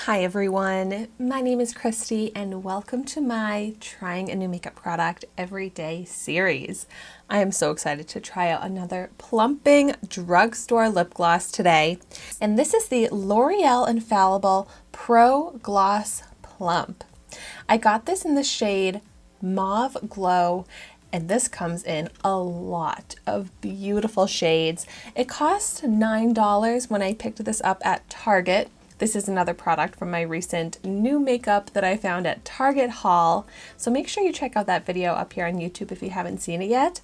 Hi everyone, my name is Christy and welcome to my Trying a New Makeup Product Every Day series. I am so excited to try out another plumping drugstore lip gloss today. And this is the L'Oreal Infallible Pro Gloss Plump. I got this in the shade Mauve Glow, and this comes in a lot of beautiful shades. It cost $9 when I picked this up at Target. This is another product from my recent new makeup that I found at Target haul. So make sure you check out that video up here on YouTube if you haven't seen it yet.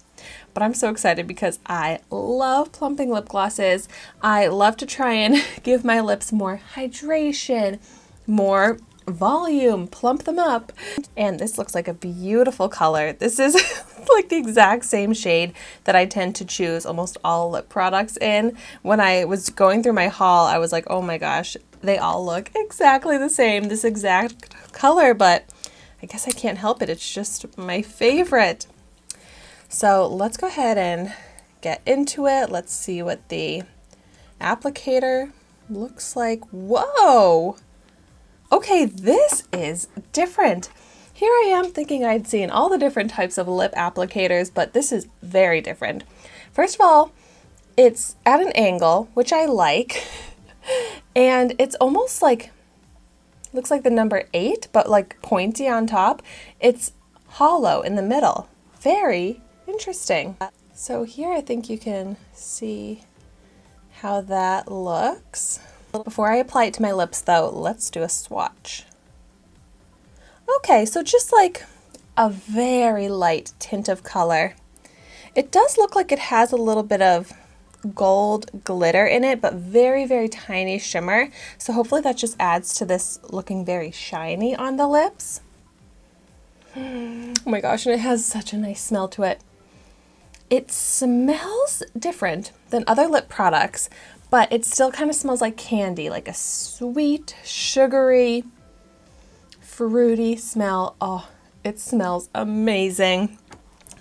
But I'm so excited because I love plumping lip glosses. I love to try and give my lips more hydration, more volume, plump them up. And this looks like a beautiful color. This is like the exact same shade that I tend to choose almost all lip products in. When I was going through my haul, I was like, oh my gosh, they all look exactly the same, this exact color, but I guess I can't help it. It's just my favorite. So let's go ahead and get into it. Let's see what the applicator looks like. Whoa! Okay, this is different. Here I am thinking I'd seen all the different types of lip applicators, but this is very different. First of all, it's at an angle, which I like, and it's almost like, looks like the number 8, but like pointy on top. It's hollow in the middle. Very interesting. So here I think you can see how that looks. Before I apply it to my lips though, let's do a swatch. Okay, so just like a very light tint of color. It does look like it has a little bit of gold glitter in it, but very, very tiny shimmer. So hopefully that just adds to this looking very shiny on the lips. Oh my gosh, and it has such a nice smell to it. It smells different than other lip products, but it still kind of smells like candy, like a sweet, sugary, fruity smell. Oh, it smells amazing.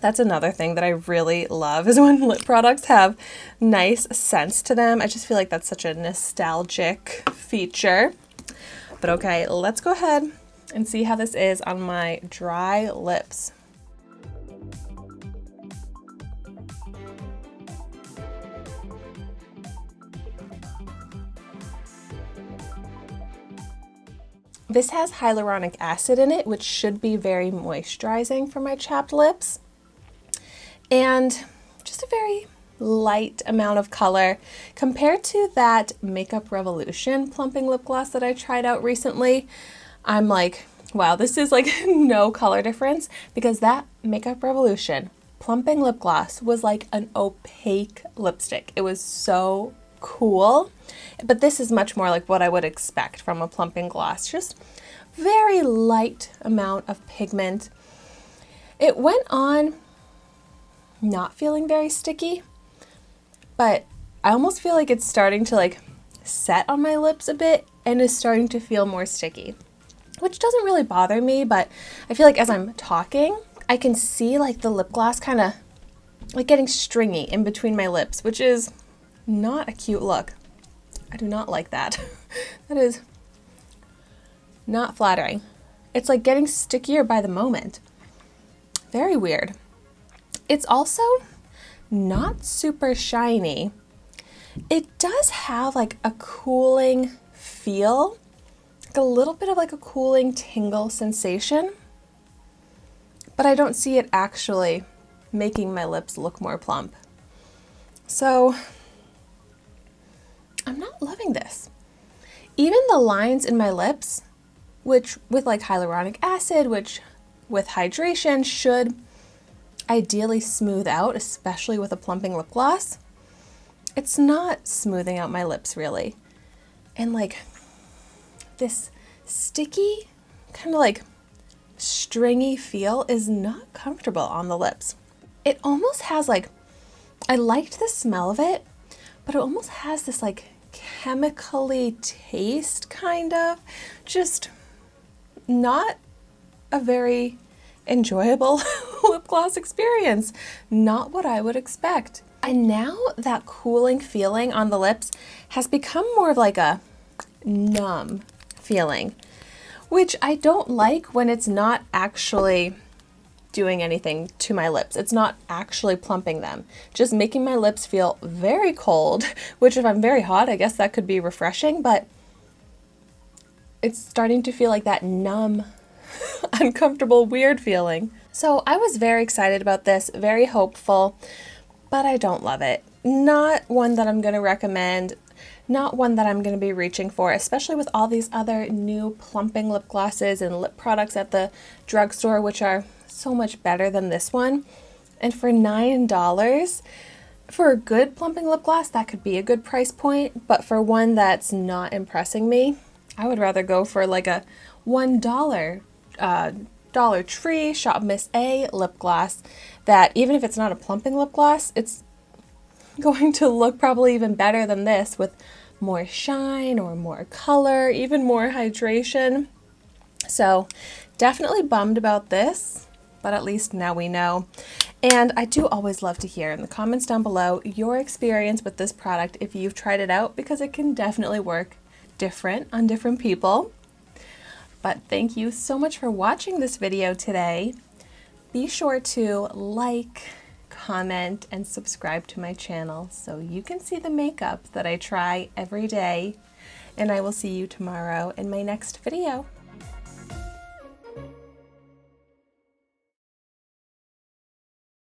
That's another thing that I really love is when lip products have nice scents to them. I just feel like that's such a nostalgic feature. But okay, let's go ahead and see how this is on my dry lips. This has hyaluronic acid in it, which should be very moisturizing for my chapped lips. And just a very light amount of color compared to that Makeup Revolution plumping lip gloss that I tried out recently. I'm like, wow, this is like no color difference, because that Makeup Revolution plumping lip gloss was like an opaque lipstick. It was so cool, but this is much more like what I would expect from a plumping gloss. Just very light amount of pigment. It went on not feeling very sticky, but I almost feel like it's starting to like set on my lips a bit and is starting to feel more sticky, which doesn't really bother me, but I feel like as I'm talking, I can see like the lip gloss kind of like getting stringy in between my lips, which is not a cute look. I do not like that. That is not flattering. It's like getting stickier by the moment. Very weird. It's also not super shiny. It does have like a cooling feel, like a little bit of like a cooling tingle sensation, but I don't see it actually making my lips look more plump. So I'm not loving this. Even the lines in my lips, which with like hyaluronic acid, which with hydration should ideally smooth out, especially with a plumping lip gloss, it's not smoothing out my lips really. And like this sticky, kind of like stringy feel is not comfortable on the lips. It almost has like, I liked the smell of it, but it almost has this like chemically taste, kind of. Just not a very enjoyable lip gloss experience. Not what I would expect. And now that cooling feeling on the lips has become more of like a numb feeling, which I don't like when it's not actually doing anything to my lips. It's not actually plumping them, just making my lips feel very cold, which if I'm very hot, I guess that could be refreshing, but it's starting to feel like that numb, uncomfortable, weird feeling. So I was very excited about this, very hopeful, but I don't love it. Not one that I'm going to recommend, not one that I'm going to be reaching for, especially with all these other new plumping lip glosses and lip products at the drugstore, which are so much better than this one. And for $9, for a good plumping lip gloss, that could be a good price point, but for one that's not impressing me, I would rather go for like a $1 Dollar Tree Shop Miss A lip gloss that even if it's not a plumping lip gloss, it's going to look probably even better than this with more shine or more color, even more hydration. So definitely bummed about this, but at least now we know. And I do always love to hear in the comments down below your experience with this product if you've tried it out, because it can definitely work different on different people. But thank you so much for watching this video today. Be sure to like, comment, and subscribe to my channel so you can see the makeup that I try every day. And I will see you tomorrow in my next video.